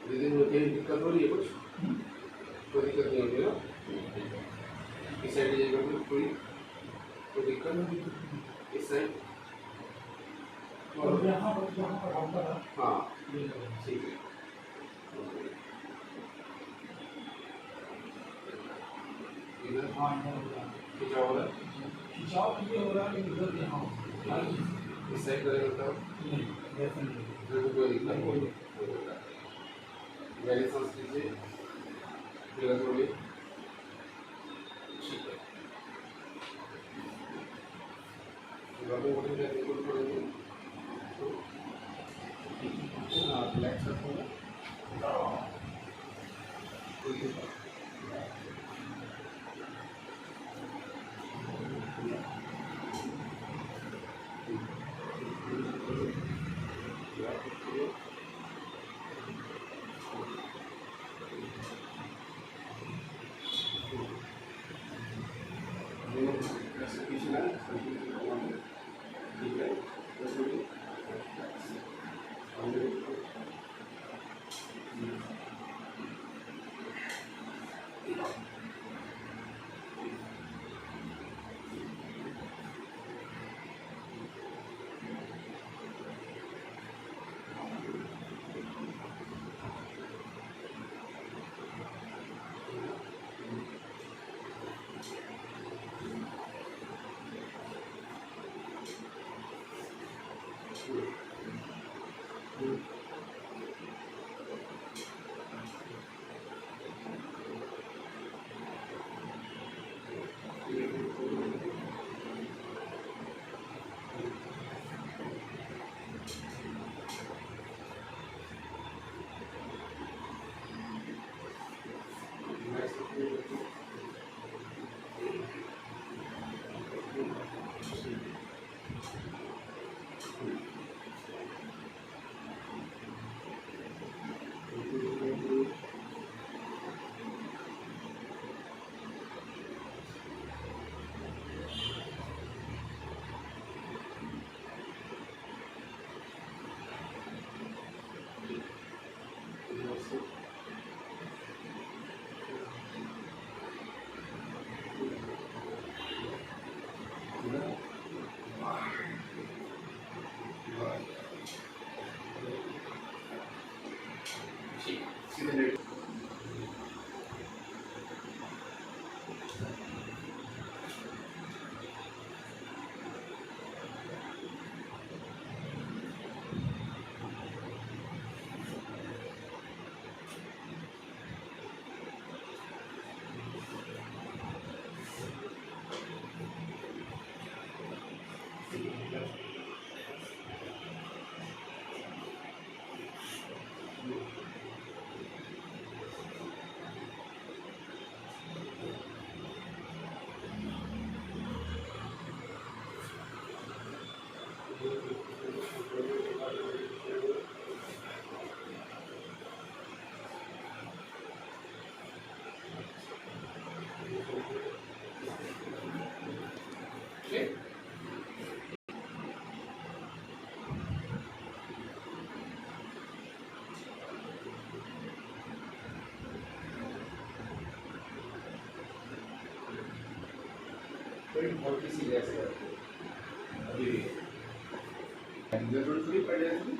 Breathing में कहीं दिक्कत हो रही है कुछ? कोई दिक्कत नहीं होगी ना? इस साइड जाएगा कोई दिक्कत नहीं? इस साइड यहाँ पर हाँ ठीक है। इधर हाँ खिंचाव हो रहा है? खिंचाव ये हो रहा है कि इधर यहाँ इस साइड करेगा तो कोई दिक्कत नहीं। गहरी सांस लीजिए, फिर छोड़िए। ठीक है। बाबू उठे जाते हैं थोड़े रिलैक्स रखोगे। बहुत ही सीरियस है अभी जरूर थोड़ी पड़ जाएगी।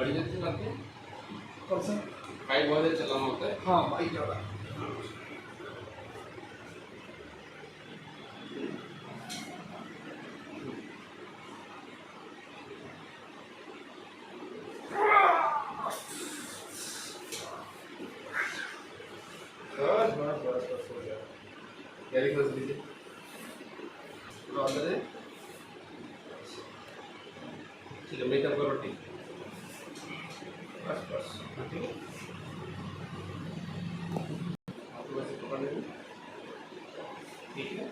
गाड़ी जल्दी चलाते हैं, कल से बाइक बहुत देर चलाना होता है। हाँ बाइक ज़्यादा बस बस बस बस हो गया। गैरी फंस लीजिए पूरा अंदर है। ठीक है, मेकअप करो, ठीक बस बस ठीक है। आपको वैसे पकड़ लेंगे, ठीक है।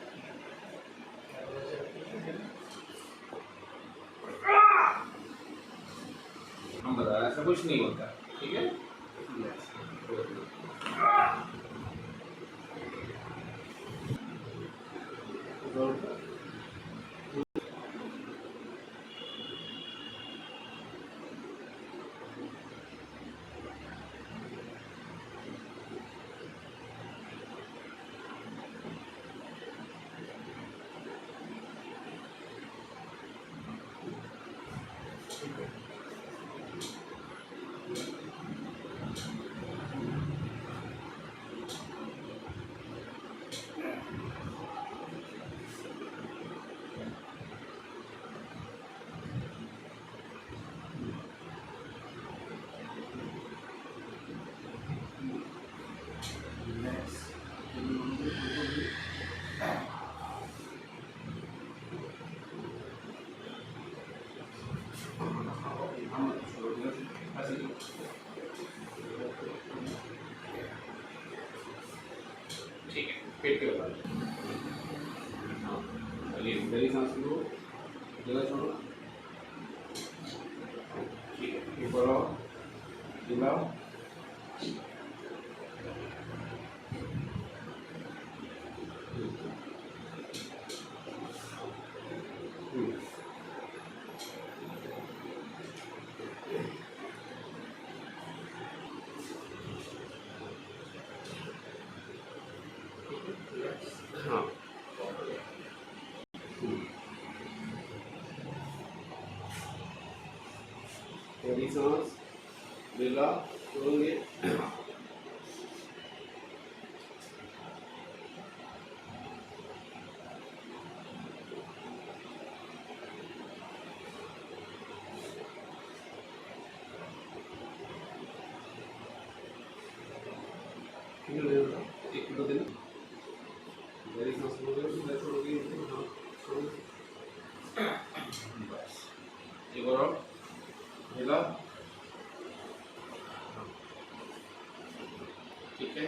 हम बता रहे हैं, ऐसा कुछ नहीं होता, ठीक है। ठीक है, पेट के बता चलिए, गहरी सांस लो, जगह छोड़ो, ठीक है। ऊपर आओ, हिलाओ, हाँ गहरी सांस लीला छोड़ोगे, एक दो दिन गहरी सांस लोगे, छोड़ोगे, हाँ छोड़ोगे, बस एक और हिला, ठीक है।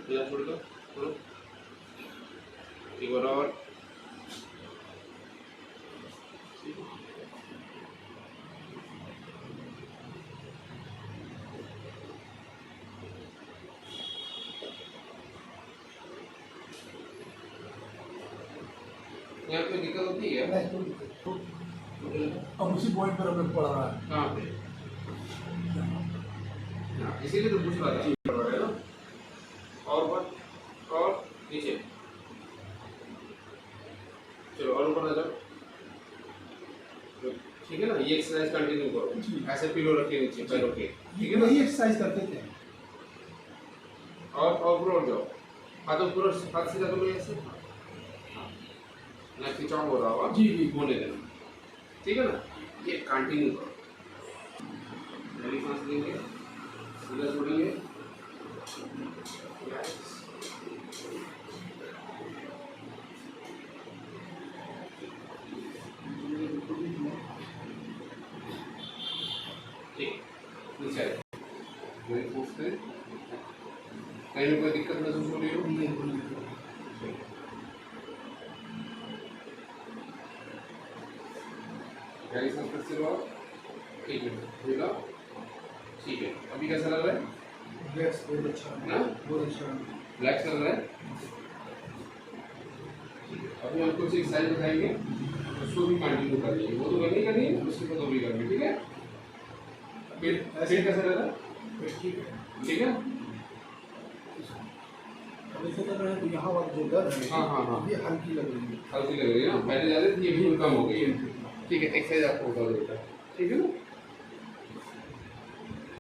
हिला छोड़ दो, छोड़ो, एक और यहाँ पे दिक्कत होती है नहीं कोई दिक्कत। अब उसी पॉइंट पर हमें पड़ रहा है। कहाँ पे? हाँ, इसीलिए तो पूछ रहा था है ना। और ऊपर और नीचे, चलो और ऊपर आ जाओ, ठीक है ना। ये एक्सरसाइज कंटिन्यू करो, ऐसे पिलो रखे नीचे पैरों के, ठीक है ना। यही एक्सरसाइज करते थे। और ऊपर जाओ, हाथों पूरा हाथ सीधा करो ऐसे, ना खिंचाव हो रहा होगा, जी जी होने देना, ठीक है ना। ये कंटिन्यू करो, गहरी सांस लेंगे, सीधा छोड़ेंगे, ठीक नीचे आए, गहरी सांस लें, कहीं भी कोई दिक्कत महसूस हो रही हो नहीं, गहरी सांस करते रहो, ठीक है, हिला, ठीक है। अभी कैसा लग रहा है? रिलैक्स, बहुत अच्छा है, हाँ? बहुत अच्छा है। रिलैक्स लग रहा है, ठीक है। अभी हम कुछ एक्सरसाइज बताएंगे, उसको भी कंटिन्यू कर लीजिए, वो तो करनी करनी है, उसके बाद वो भी करनी, ठीक है। फिर कैसा लग रहा है? ठीक है, ठीक है। अब ऐसा लग रहा है कि यहाँ वाली जो दर्द है, हाँ ये हल्की लग रही है। हल्की लग रही है ना, पहले ज़्यादा थी, ये बिल्कुल कम हो गई है, ठीक है। एक्सरसाइज आपको बता देता है, ठीक है ना।